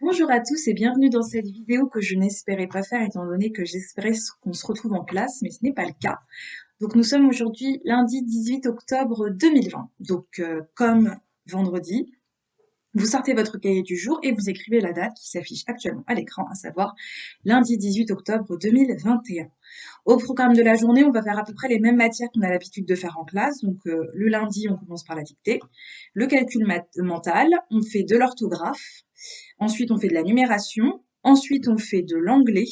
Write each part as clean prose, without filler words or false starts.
Bonjour à tous et bienvenue dans cette vidéo que je n'espérais pas faire étant donné que j'espérais qu'on se retrouve en classe, mais ce n'est pas le cas. Donc nous sommes aujourd'hui lundi 18 octobre 2020. Comme vendredi, vous sortez votre cahier du jour et vous écrivez la date qui s'affiche actuellement à l'écran, à savoir lundi 18 octobre 2021. Au programme de la journée, on va faire à peu près les mêmes matières qu'on a l'habitude de faire en classe. Le lundi, on commence par la dictée, le calcul mental, on fait de l'orthographe. Ensuite, on fait de la numération. Ensuite, on fait de l'anglais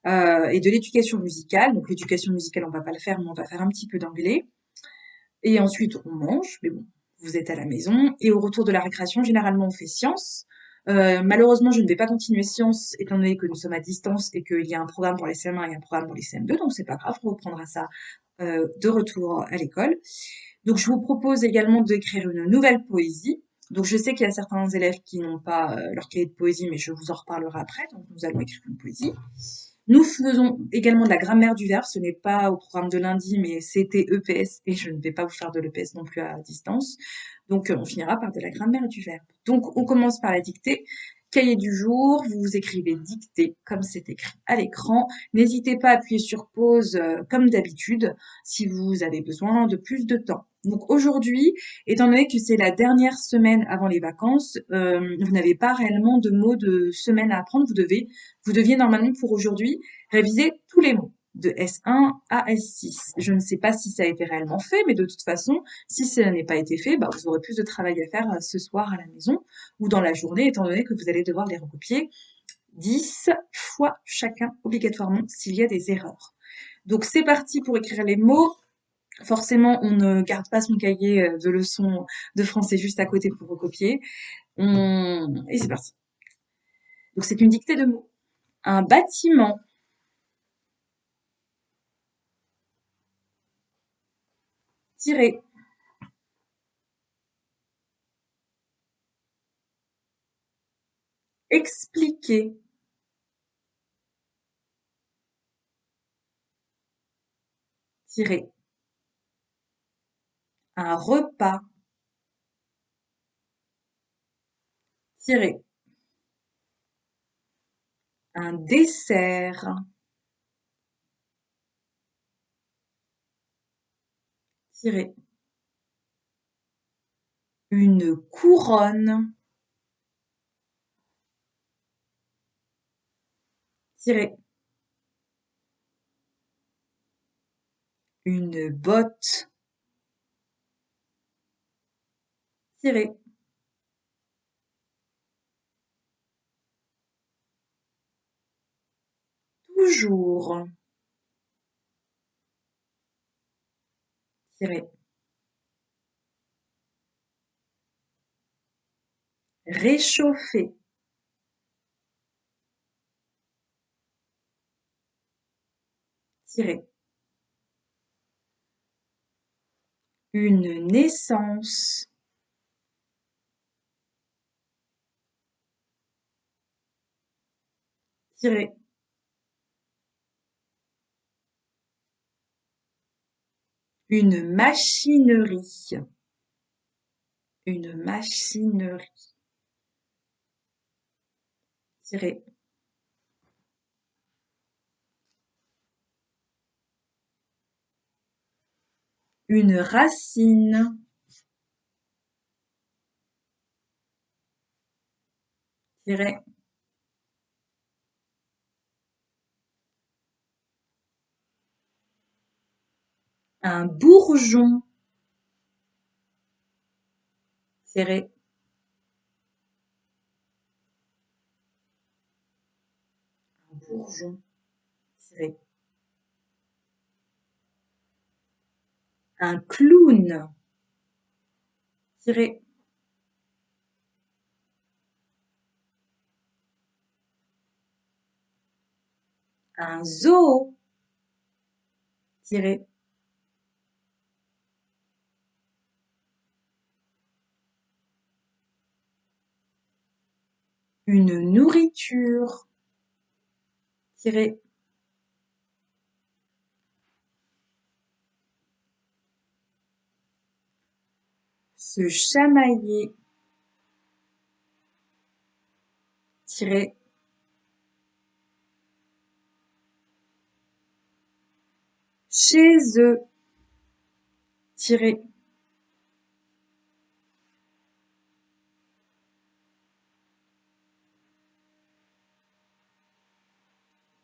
et de l'éducation musicale. Donc, l'éducation musicale, on va pas le faire, mais on va faire un petit peu d'anglais. Et ensuite, on mange. Mais bon, vous êtes à la maison. Et au retour de la récréation, généralement, on fait sciences. Malheureusement, je ne vais pas continuer sciences étant donné que nous sommes à distance et qu'il y a un programme pour les CM1 et un programme pour les CM2. Donc, c'est pas grave, on reprendra ça de retour à l'école. Donc, je vous propose également d'écrire une nouvelle poésie. Donc, je sais qu'il y a certains élèves qui n'ont pas leur cahier de poésie, mais je vous en reparlerai après. Donc, nous allons écrire une poésie. Nous faisons également de la grammaire du verbe. Ce n'est pas au programme de lundi, mais c'était EPS et je ne vais pas vous faire de l'EPS non plus à distance. Donc, on finira par de la grammaire du verbe. Donc, on commence par la dictée. Cahier du jour, vous écrivez dictée comme c'est écrit à l'écran. N'hésitez pas à appuyer sur pause comme d'habitude si vous avez besoin de plus de temps. Donc aujourd'hui, étant donné que c'est la dernière semaine avant les vacances, vous n'avez pas réellement de mots de semaine à apprendre. Vous deviez normalement pour aujourd'hui réviser tous les mots de S1 à S6. Je ne sais pas si ça a été réellement fait, mais de toute façon, si ça n'est pas été fait, bah, vous aurez plus de travail à faire ce soir à la maison ou dans la journée, étant donné que vous allez devoir les recopier 10 fois chacun obligatoirement s'il y a des erreurs. Donc c'est parti pour écrire les mots. Forcément, on ne garde pas son cahier de leçons de français juste à côté pour recopier. Et c'est parti. Donc c'est une dictée de mots. Un bâtiment, tiré, expliquer, tiré, un repas, tiré, un dessert, tiré, une couronne, tiré, une botte, tiré, toujours, tiré, réchauffer, tiré, une naissance, tiré, une machinerie, une machinerie, tiré, une racine, tiré, un bourgeon, tiré, un bourgeon, tiré, un clown, tiré, un zoo, tiré, une nourriture, tiré, se chamailler, tiré, chez eux, tiré,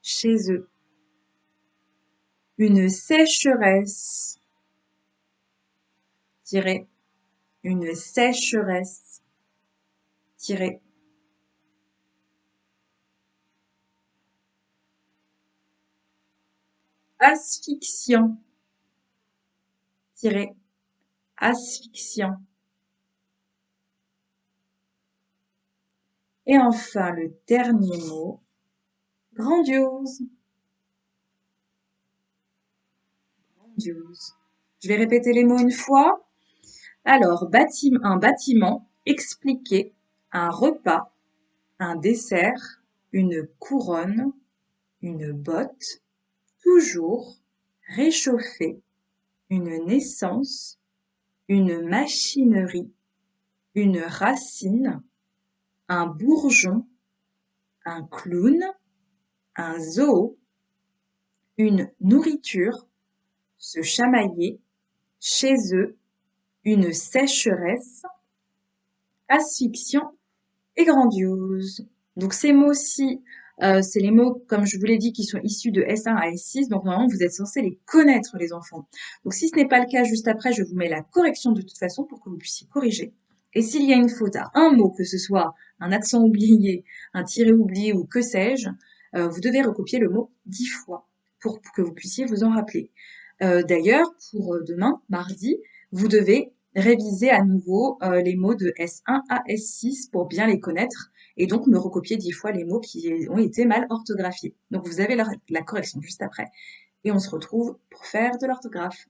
chez eux, une sécheresse, tiré, une sécheresse, tiré, asphyxiant, tiré, asphyxiant. Et enfin, le dernier mot, grandiose, grandiose. Je vais répéter les mots une fois. Alors, un bâtiment, expliquer, un repas, un dessert, une couronne, une botte, toujours, réchauffer, une naissance, une machinerie, une racine, un bourgeon, un clown, un zoo, une nourriture, se chamailler, chez eux, une sécheresse, asphyxiant et grandiose. Donc ces mots-ci, c'est les mots, comme je vous l'ai dit, qui sont issus de S1 à S6. Donc normalement, vous êtes censés les connaître, les enfants. Donc si ce n'est pas le cas, juste après, je vous mets la correction de toute façon pour que vous puissiez corriger. Et s'il y a une faute à un mot, que ce soit un accent oublié, un tiré oublié ou que sais-je, vous devez recopier le mot 10 fois pour que vous puissiez vous en rappeler. D'ailleurs, pour demain, mardi, vous devez réviser à nouveau les mots de S1 à S6 pour bien les connaître et donc me recopier 10 fois les mots qui ont été mal orthographiés. Donc vous avez la correction juste après et on se retrouve pour faire de l'orthographe.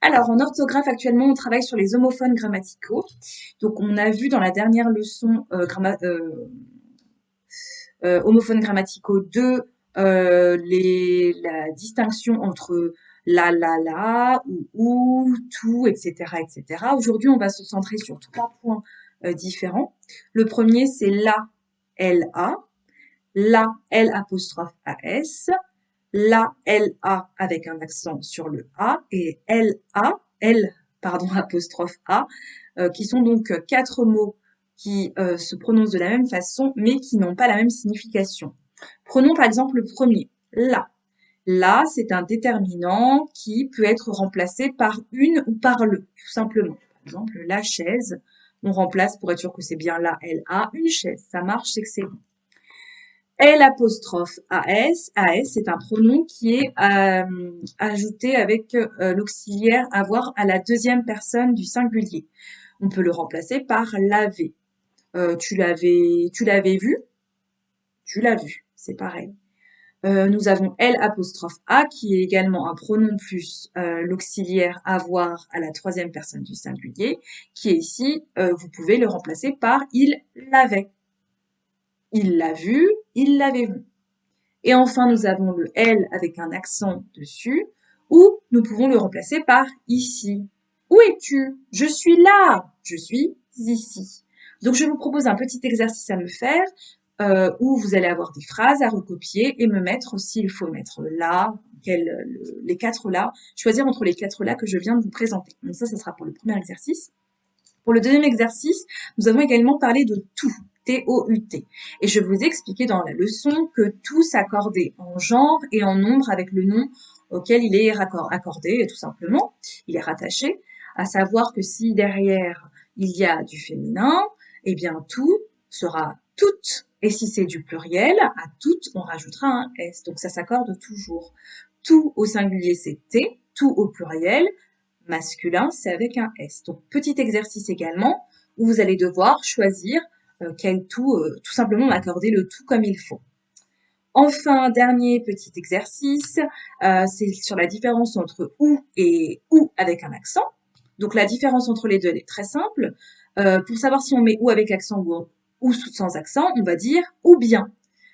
Alors, en orthographe, actuellement, on travaille sur les homophones grammaticaux. Donc, on a vu dans la dernière leçon homophones grammaticaux 2, la distinction entre la, ou, tout, etc., etc. Aujourd'hui, on va se centrer sur 3 points différents. Le premier, c'est la, L apostrophe AS, la, LA avec un accent sur le A, et L, apostrophe A, qui sont donc 4 mots qui se prononcent de la même façon, mais qui n'ont pas la même signification. Prenons par exemple le premier, la. La, c'est un déterminant qui peut être remplacé par une ou par le, tout simplement. Par exemple, la chaise, on remplace, pour être sûr que c'est bien la, LA, une chaise. Ça marche, c'est que c'est bon. L apostrophe AS, AS c'est un pronom qui est ajouté avec l'auxiliaire avoir à la deuxième personne du singulier. On peut le remplacer par l'avait. Tu l'avais vu? Tu l'as vu, c'est pareil. Nous avons L apostrophe A qui est également un pronom plus l'auxiliaire avoir à la troisième personne du singulier, qui est ici, vous pouvez le remplacer par il l'avait. Il l'a vu, il l'avait vu. Et enfin, nous avons le L avec un accent dessus, ou nous pouvons le remplacer par ici. Où es-tu? Je suis là. Je suis ici. Donc, je vous propose un petit exercice à me faire où vous allez avoir des phrases à recopier et me mettre, s'il faut mettre là, les 4 là, choisir entre les 4 là que je viens de vous présenter. Donc ça sera pour le premier exercice. Pour le deuxième exercice, nous avons également parlé de tout, T-O-U-T. Et je vous ai expliqué dans la leçon que tout s'accordait en genre et en nombre avec le nom auquel il est accordé, tout simplement. Il est rattaché, à savoir que si derrière il y a du féminin, eh bien tout sera toutes. Et si c'est du pluriel, à toutes, on rajoutera un S. Donc ça s'accorde toujours. Tout au singulier, c'est T, tout au pluriel, masculin, c'est avec un S. Donc, petit exercice également, où vous allez devoir choisir quel tout, tout simplement m'accorder le tout comme il faut. Enfin, dernier petit exercice, c'est sur la différence entre ou et ou avec un accent. Donc, la différence entre les deux, elle est très simple. Pour savoir si on met ou avec accent ou sans accent, on va dire ou bien.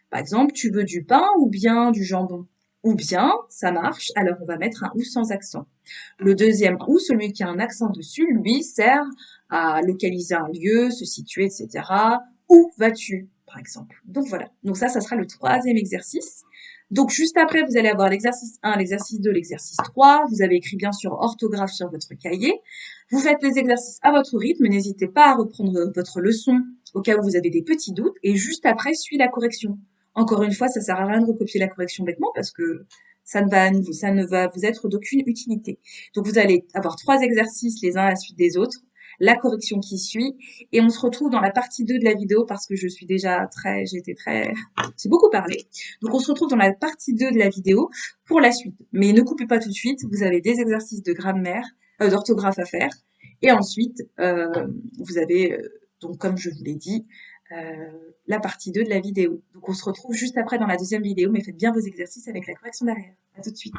Par exemple, tu veux du pain ou bien du jambon? Ou bien, ça marche, alors on va mettre un ou sans accent. Le deuxième ou, celui qui a un accent dessus, lui sert à localiser un lieu, se situer, etc. Où vas-tu, par exemple? Donc voilà. Donc ça sera le troisième exercice. Donc juste après, vous allez avoir l'exercice 1, l'exercice 2, l'exercice 3. Vous avez écrit bien sûr orthographe sur votre cahier. Vous faites les exercices à votre rythme. N'hésitez pas à reprendre votre leçon au cas où vous avez des petits doutes. Et juste après, suit la correction. Encore une fois, ça sert à rien de recopier la correction bêtement parce que ça ne va vous être d'aucune utilité. Donc vous allez avoir 3 exercices les uns à la suite des autres, la correction qui suit, et on se retrouve dans la partie 2 de la vidéo parce que j'ai beaucoup parlé. Donc on se retrouve dans la partie 2 de la vidéo pour la suite. Mais ne coupez pas tout de suite, vous avez des exercices de grammaire, d'orthographe à faire, et ensuite vous avez, donc comme je vous l'ai dit, euh, la partie 2 de la vidéo. Donc on se retrouve juste après dans la deuxième vidéo, mais faites bien vos exercices avec la correction derrière. À tout de suite.